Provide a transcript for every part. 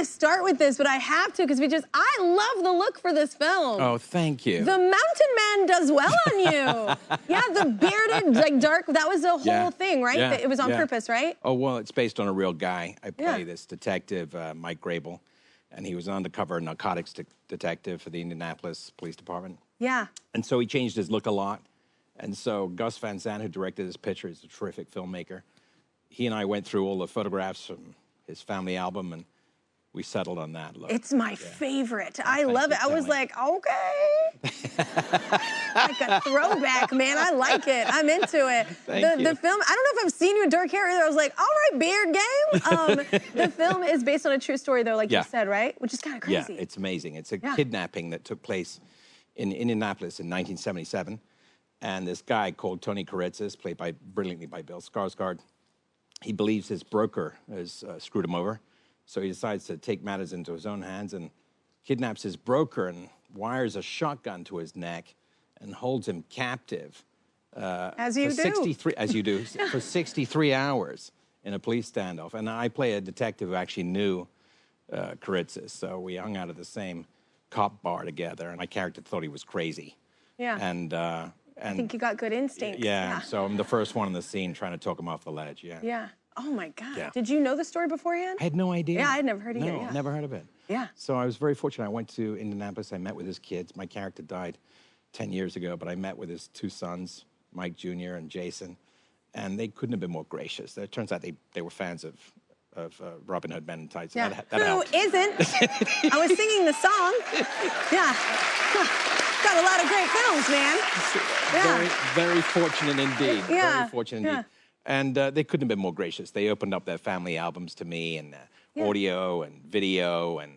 to start with this, but I have to because I love the look for this film. Oh, thank you. The Mountain Man does well on you. Yeah, the bearded, like dark, that was the whole thing, right? Yeah. It was on purpose, right? Oh, well, it's based on a real guy. I play this detective, Mike Grable, and he was an undercover narcotics detective for the Indianapolis Police Department. Yeah. And so he changed his look a lot. And so Gus Van Sant, who directed this picture, is a terrific filmmaker. He and I went through all the photographs from his family album, and we settled on that look. It's my favorite. I love it. I was like, okay. Like a throwback, man. I like it. I'm into it. Thank you. The film, I don't know if I've seen you in dark hair either. I was like, all right, beard game. The film is based on a true story, though, like you said, right? Which is kind of crazy. Yeah, it's amazing. It's a kidnapping that took place in Indianapolis in 1977. And this guy called Tony Kuritzis, played brilliantly by Bill Skarsgård, he believes his broker has screwed him over. So he decides to take matters into his own hands and kidnaps his broker and wires a shotgun to his neck and holds him captive. As you do. For 63 hours in a police standoff. And I play a detective who actually knew Kuritzis. So we hung out at the same cop bar together, and my character thought he was crazy. Yeah. And I think you got good instincts. Yeah, so I'm the first one on the scene trying to talk him off the ledge, Yeah. Oh, my God. Yeah. Did you know the story beforehand? I had no idea. Yeah, I had never heard either. No, never heard of it. Yeah. So I was very fortunate. I went to Indianapolis. I met with his kids. My character died 10 years ago, but I met with his two sons, Mike Jr. and Jason, and they couldn't have been more gracious. It turns out they were fans of Robin Hood Men in Tights. Yeah. That helped. Who isn't? I was singing the song. Yeah. Got a lot of great films, man. Very, very fortunate indeed. Yeah. Very fortunate indeed. And they couldn't have been more gracious. They opened up their family albums to me, and audio and video and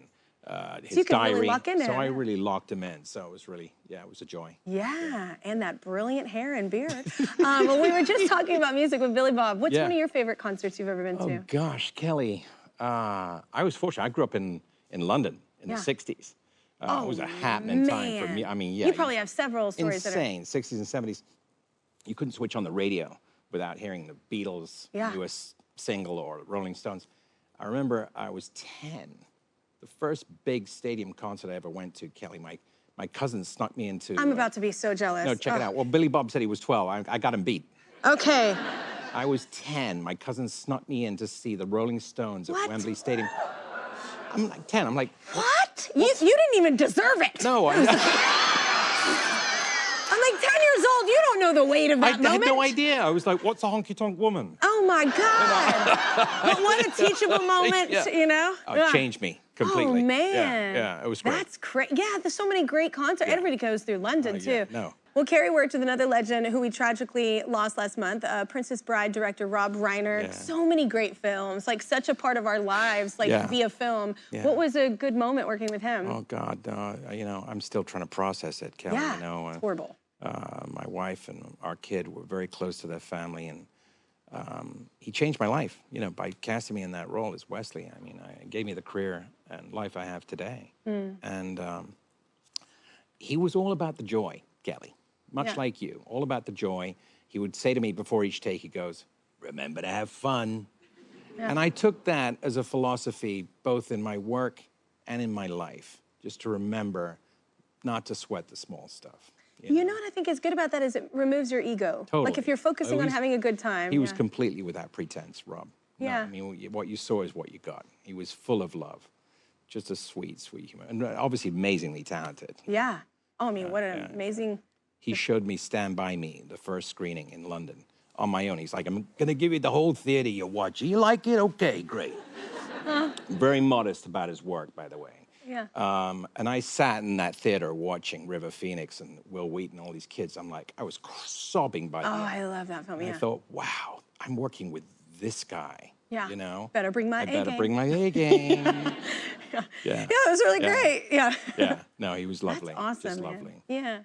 his so you diary. Really lock in so I really locked him in. So it was really, it was a joy. Yeah, and that brilliant hair and beard. Well, we were just talking about music with Billy Bob. What's one of your favorite concerts you've ever been to? Oh, gosh, Kelly. I was fortunate. I grew up in London in the 60s. It was a happening time for me. I mean, You probably have several stories insane. 60s and 70s. You couldn't switch on the radio without hearing the Beatles' newest single or Rolling Stones. I remember I was 10. The first big stadium concert I ever went to, Kelly, my cousin snuck me into... I'm about to be so jealous. No, check it out. Well, Billy Bob said he was 12. I got him beat. Okay. I was 10. My cousin snuck me in to see the Rolling Stones at Wembley Stadium. I'm like 10. I'm like... What? You didn't even deserve it. No, I'm like 10 years old. You don't know the weight of that moment. I had no idea. I was like, what's a honky-tonk woman? Oh, my God. But what a teachable moment, you know? It changed me completely. Oh, man. Yeah, it was great. That's great. Yeah, there's so many great concerts. Everybody goes through London, too. No. Well, Cary worked with another legend who we tragically lost last month, Princess Bride director Rob Reiner. Yeah. So many great films, like such a part of our lives, like via film. Yeah. What was a good moment working with him? Oh, God, you know, I'm still trying to process it, Kelly. Yeah, you know, it's horrible. My wife and our kid were very close to their family, and he changed my life, you know, by casting me in that role as Wesley. I mean, it gave me the career and life I have today. And he was all about the joy, Kelly. Much like you, all about the joy. He would say to me before each take, he goes, remember to have fun. Yeah. And I took that as a philosophy, both in my work and in my life, just to remember not to sweat the small stuff. You know what I think is good about that is it removes your ego. Totally. Like if you're focusing on having a good time. He was completely without pretense, Rob. Yeah. No, I mean, what you saw is what you got. He was full of love. Just a sweet, sweet human. And obviously amazingly talented. Yeah. Oh, I mean, what an amazing... He showed me Stand By Me, the first screening in London, on my own. He's like, I'm going to give you the whole theater you watch. You like it? Okay, great. Very modest about his work, by the way. Yeah. And I sat in that theater watching River Phoenix and Will Wheaton, all these kids. I'm like, I was sobbing by the end. I love that film, and I thought, wow, I'm working with this guy. Yeah. You know? Better bring my A game. Better bring my A game. Yeah. Yeah, it was really great. Yeah. Yeah. No, he was lovely. That's awesome, Just man. lovely. Yeah.